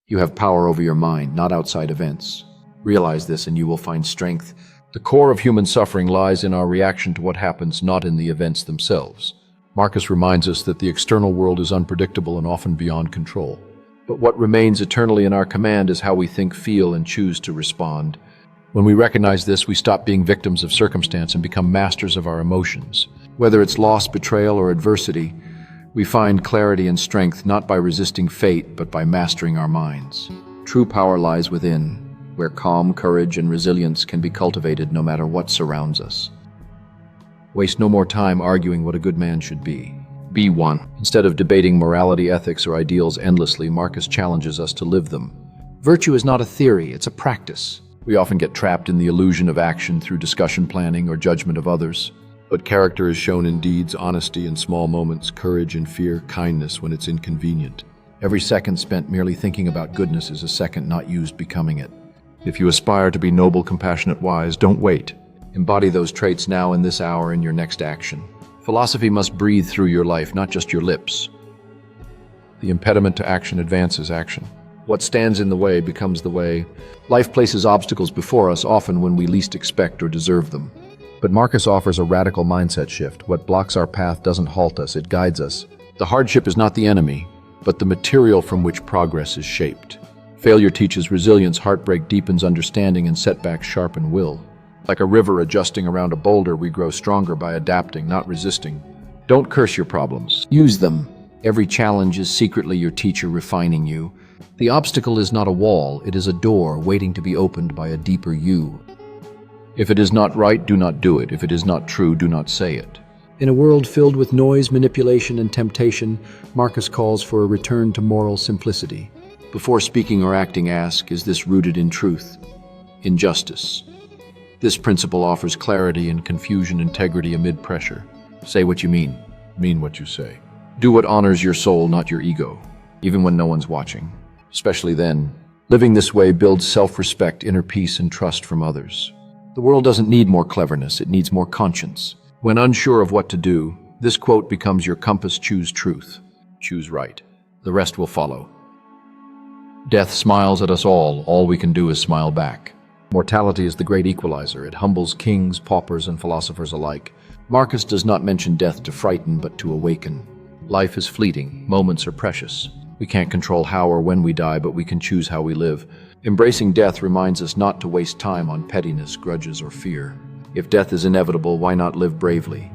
You have power over your mind, not outside events. Realize this and you will find strength. The core of human suffering lies in our reaction to what happens, not in the events themselves. Marcus reminds us that the external world is unpredictable and often beyond control. But what remains eternally in our command is how we think, feel, and choose to respond. When we recognize this, we stop being victims of circumstance and become masters of our emotions. Whether it's loss, betrayal, or adversity, we find clarity and strength not by resisting fate, but by mastering our minds. True power lies within, where calm, courage, and resilience can be cultivated no matter what surrounds us. Waste no more time arguing what a good man should be. Be one. Instead of debating morality, ethics, or ideals endlessly, Marcus challenges us to live them. Virtue is not a theory, it's a practice. We often get trapped in the illusion of action through discussion planning or judgment of others. But character is shown in deeds, honesty in small moments, courage and fear, kindness when it's inconvenient. Every second spent merely thinking about goodness is a second not used becoming it. If you aspire to be noble, compassionate, wise, don't wait. Embody those traits now in this hour in your next action. Philosophy must breathe through your life, not just your lips. The impediment to action advances action. What stands in the way becomes the way. Life places obstacles before us, often when we least expect or deserve them. But Marcus offers a radical mindset shift. What blocks our path doesn't halt us, it guides us. The hardship is not the enemy, but the material from which progress is shaped. Failure teaches resilience, heartbreak deepens understanding, and setbacks sharpen will. Like a river adjusting around a boulder, we grow stronger by adapting, not resisting. Don't curse your problems. Use them. Every challenge is secretly your teacher refining you. The obstacle is not a wall, it is a door waiting to be opened by a deeper you. If it is not right, do not do it. If it is not true, do not say it. In a world filled with noise, manipulation, and temptation, Marcus calls for a return to moral simplicity. Before speaking or acting, ask, is this rooted in truth, in justice? This principle offers clarity in confusion, integrity amid pressure. Say what you mean what you say. Do what honors your soul, not your ego, even when no one's watching. Especially then, living this way builds self-respect, inner peace, and trust from others. The world doesn't need more cleverness, it needs more conscience. When unsure of what to do, this quote becomes your compass: choose truth, choose right. The rest will follow. Death smiles at us all we can do is smile back. Mortality is the great equalizer. It humbles kings, paupers, and philosophers alike. Marcus does not mention death to frighten, but to awaken. Life is fleeting. Moments are precious. We can't control how or when we die, but we can choose how we live. Embracing death reminds us not to waste time on pettiness, grudges, or fear. If death is inevitable, why not live bravely?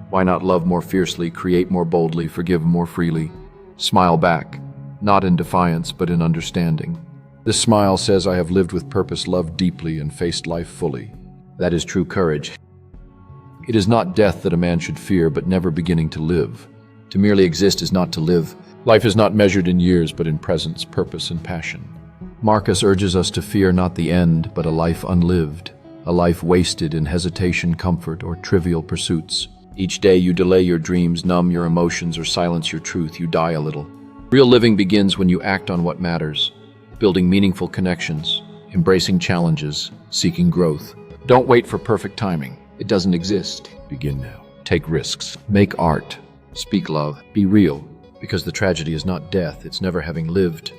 Why not love more fiercely, create more boldly, forgive more freely? Smile back, not in defiance, but in understanding. This smile says, I have lived with purpose, loved deeply, and faced life fully. That is true courage. It is not death that a man should fear, but never beginning to live. To merely exist is not to live. Life is not measured in years, but in presence, purpose, and passion. Marcus urges us to fear not the end, but a life unlived, a life wasted in hesitation, comfort, or trivial pursuits. Each day you delay your dreams, numb your emotions, or silence your truth, you die a little. Real living begins when you act on what matters. Building meaningful connections, embracing challenges, seeking growth. Don't wait for perfect timing. It doesn't exist. Begin now. Take risks. Make art. Speak love. Be real. Because the tragedy is not death, it's never having lived.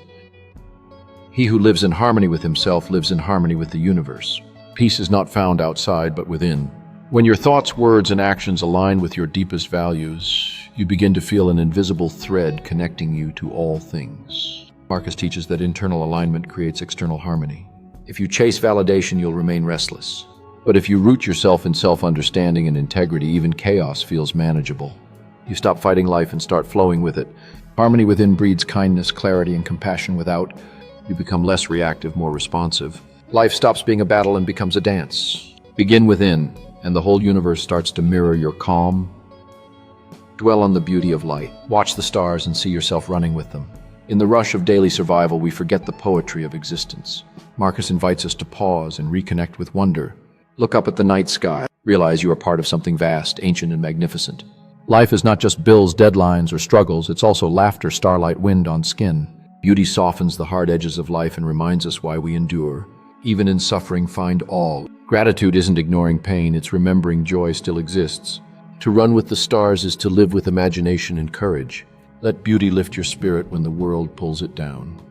He who lives in harmony with himself lives in harmony with the universe. Peace is not found outside, but within. When your thoughts, words, and actions align with your deepest values, you begin to feel an invisible thread connecting you to all things. Marcus teaches that internal alignment creates external harmony. If you chase validation, you'll remain restless. But if you root yourself in self-understanding and integrity, even chaos feels manageable. You stop fighting life and start flowing with it. Harmony within breeds kindness, clarity, and compassion without. You become less reactive, more responsive. Life stops being a battle and becomes a dance. Begin within, and the whole universe starts to mirror your calm. Dwell on the beauty of light. Watch the stars and see yourself running with them. In the rush of daily survival, we forget the poetry of existence. Marcus invites us to pause and reconnect with wonder. Look up at the night sky. Realize you are part of something vast, ancient, and magnificent. Life is not just bills, deadlines, or struggles. It's also laughter, starlight, wind on skin. Beauty softens the hard edges of life and reminds us why we endure. Even in suffering, find awe. Gratitude isn't ignoring pain, it's remembering joy still exists. To run with the stars is to live with imagination and courage. Let beauty lift your spirit when the world pulls it down.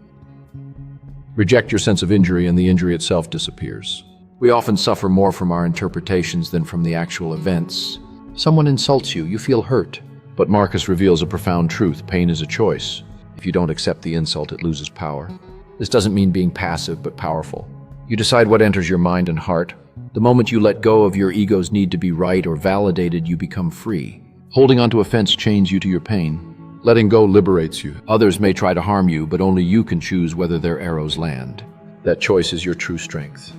Reject your sense of injury and the injury itself disappears. We often suffer more from our interpretations than from the actual events. Someone insults you, you feel hurt. But Marcus reveals a profound truth: pain is a choice. If you don't accept the insult, it loses power. This doesn't mean being passive, but powerful. You decide what enters your mind and heart. The moment you let go of your ego's need to be right or validated, you become free. Holding onto offense chains you to your pain. Letting go liberates you. Others may try to harm you, but only you can choose whether their arrows land. That choice is your true strength.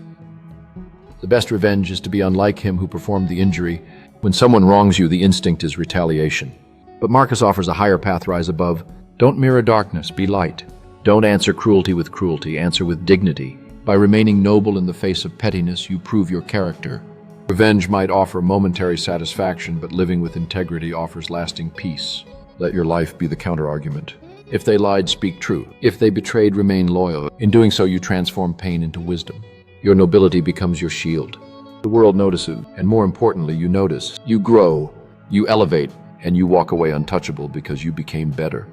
The best revenge is to be unlike him who performed the injury. When someone wrongs you, the instinct is retaliation. But Marcus offers a higher path: rise above. Don't mirror darkness, be light. Don't answer cruelty with cruelty, answer with dignity. By remaining noble in the face of pettiness, you prove your character. Revenge might offer momentary satisfaction, but living with integrity offers lasting peace. Let your life be the counter-argument. If they lied, speak true. If they betrayed, remain loyal. In doing so, you transform pain into wisdom. Your nobility becomes your shield. The world notices, and more importantly, you notice. You grow, you elevate, and you walk away untouchable because you became better.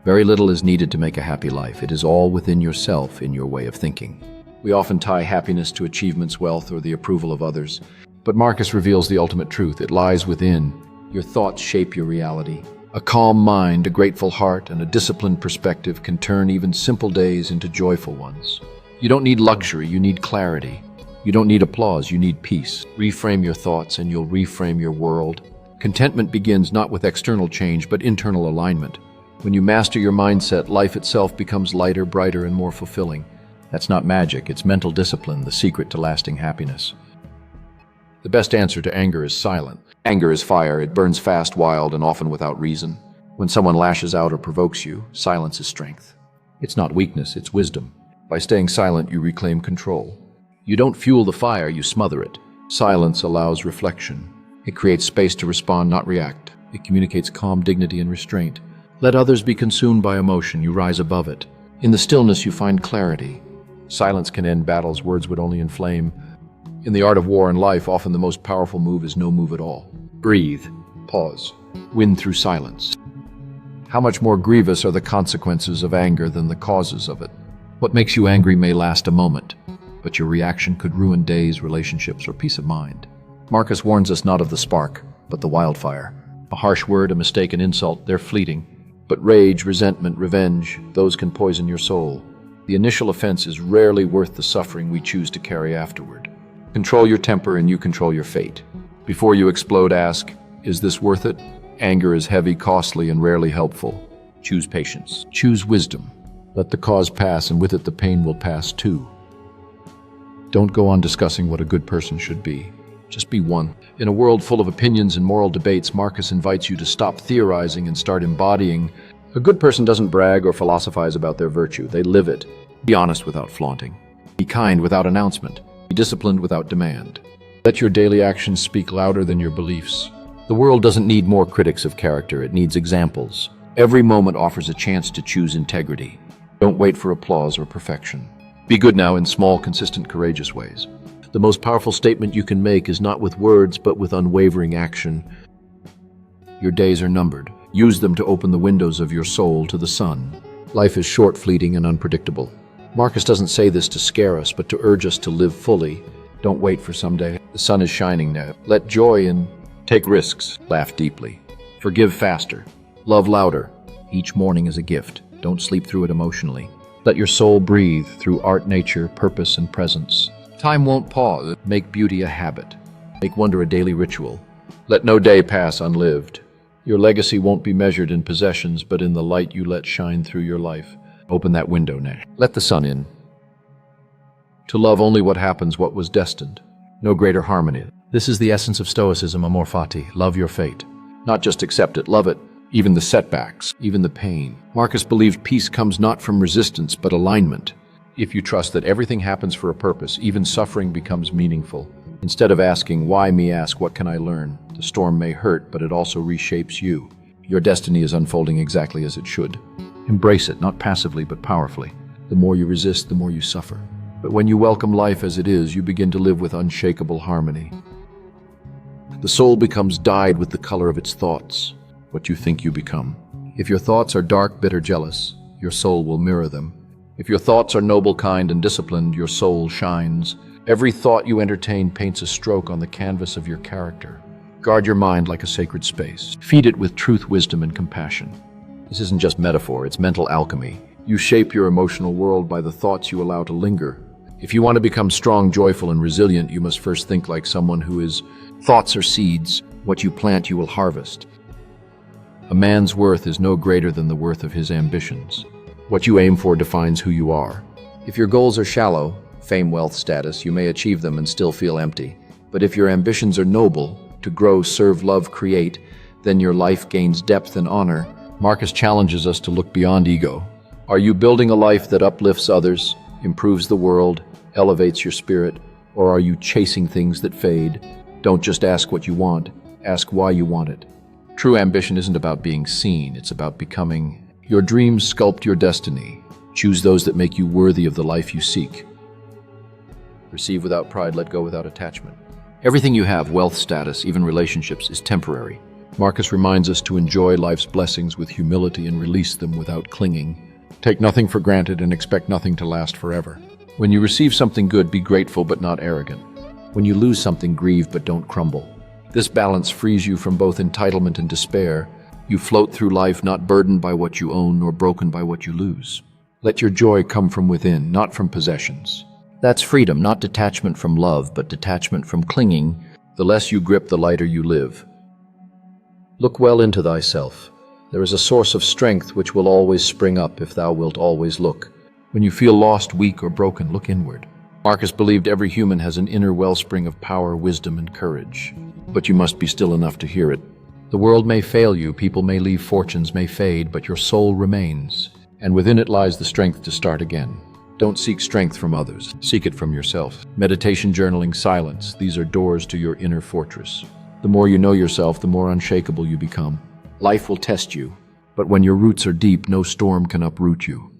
Very little is needed to make a happy life. It is all within yourself, in your way of thinking. We often tie happiness to achievements, wealth, or the approval of others. But Marcus reveals the ultimate truth. It lies within. Your thoughts shape your reality. A calm mind, a grateful heart, and a disciplined perspective can turn even simple days into joyful ones. You don't need luxury, you need clarity. You don't need applause, you need peace. Reframe your thoughts and you'll reframe your world. Contentment begins not with external change, but internal alignment. When you master your mindset, life itself becomes lighter, brighter, and more fulfilling. That's not magic, it's mental discipline, the secret to lasting happiness. The best answer to anger is silent. Anger is fire, it burns fast, wild, and often without reason. When someone lashes out or provokes you, silence is strength. It's not weakness, it's wisdom. By staying silent, you reclaim control. You don't fuel the fire, you smother it. Silence allows reflection. It creates space to respond, not react. It communicates calm dignity and restraint. Let others be consumed by emotion, you rise above it. In the stillness, you find clarity. Silence can end battles words would only inflame. In the art of war and life, often the most powerful move is no move at all. Breathe, pause, win through silence. How much more grievous are the consequences of anger than the causes of it? What makes you angry may last a moment, but your reaction could ruin days, relationships, or peace of mind. Marcus warns us not of the spark, but the wildfire. A harsh word, a mistake, an insult, they're fleeting. But rage, resentment, revenge, those can poison your soul. The initial offense is rarely worth the suffering we choose to carry afterward. Control your temper and you control your fate. Before you explode, ask, is this worth it? Anger is heavy, costly, and rarely helpful. Choose patience. Choose wisdom. Let the cause pass, and with it the pain will pass too. Don't go on discussing what a good person should be. Just be one. In a world full of opinions and moral debates, Marcus invites you to stop theorizing and start embodying. A good person doesn't brag or philosophize about their virtue. They live it. Be honest without flaunting. Be kind without announcement. Be disciplined without demand. Let your daily actions speak louder than your beliefs. The world doesn't need more critics of character. It needs examples. Every moment offers a chance to choose integrity. Don't wait for applause or perfection. Be good now in small, consistent, courageous ways. The most powerful statement you can make is not with words, but with unwavering action. Your days are numbered. Use them to open the windows of your soul to the sun. Life is short, fleeting, and unpredictable. Marcus doesn't say this to scare us, but to urge us to live fully. Don't wait for someday. The sun is shining now. Let joy in. Take risks. Laugh deeply. Forgive faster. Love louder. Each morning is a gift. Don't sleep through it emotionally. Let your soul breathe through art, nature, purpose, and presence. Time won't pause. Make beauty a habit. Make wonder a daily ritual. Let no day pass unlived. Your legacy won't be measured in possessions, but in the light you let shine through your life. Open that window now. Let the sun in. To love only what happens, what was destined. No greater harmony. This is the essence of Stoicism, amor fati. Love your fate. Not just accept it, love it. Even the setbacks, even the pain. Marcus believed peace comes not from resistance, but alignment. If you trust that everything happens for a purpose, even suffering becomes meaningful. Instead of asking, why me, ask, what can I learn? The storm may hurt, but it also reshapes you. Your destiny is unfolding exactly as it should. Embrace it, not passively, but powerfully. The more you resist, the more you suffer. But when you welcome life as it is, you begin to live with unshakable harmony. The soul becomes dyed with the color of its thoughts, what you think you become. If your thoughts are dark, bitter, jealous, your soul will mirror them. If your thoughts are noble, kind, and disciplined, your soul shines. Every thought you entertain paints a stroke on the canvas of your character. Guard your mind like a sacred space. Feed it with truth, wisdom, and compassion. This isn't just metaphor, it's mental alchemy. You shape your emotional world by the thoughts you allow to linger. If you want to become strong, joyful, and resilient, you must first think like someone who is. Thoughts are seeds. What you plant, you will harvest. A man's worth is no greater than the worth of his ambitions. What you aim for defines who you are. If your goals are shallow, fame, wealth, status, you may achieve them and still feel empty. But if your ambitions are noble, to grow, serve, love, create, then your life gains depth and honor. Marcus challenges us to look beyond ego. Are you building a life that uplifts others, improves the world, elevates your spirit, or are you chasing things that fade? Don't just ask what you want, ask why you want it. True ambition isn't about being seen, it's about becoming. Your dreams sculpt your destiny. Choose those that make you worthy of the life you seek. Receive without pride, let go without attachment. Everything you have, wealth, status, even relationships, is temporary. Marcus reminds us to enjoy life's blessings with humility and release them without clinging. Take nothing for granted and expect nothing to last forever. When you receive something good, be grateful but not arrogant. When you lose something, grieve but don't crumble. This balance frees you from both entitlement and despair. You float through life not burdened by what you own nor broken by what you lose. Let your joy come from within, not from possessions. That's freedom, not detachment from love, but detachment from clinging. The less you grip, the lighter you live. Look well into thyself. There is a source of strength which will always spring up if thou wilt always look. When you feel lost, weak, or broken, look inward. Marcus believed every human has an inner wellspring of power, wisdom, and courage. But you must be still enough to hear it. The world may fail you, people may leave, fortunes may fade, but your soul remains. And within it lies the strength to start again. Don't seek strength from others. Seek it from yourself. Meditation, journaling, silence. These are doors to your inner fortress. The more you know yourself, the more unshakable you become. Life will test you, but when your roots are deep, no storm can uproot you.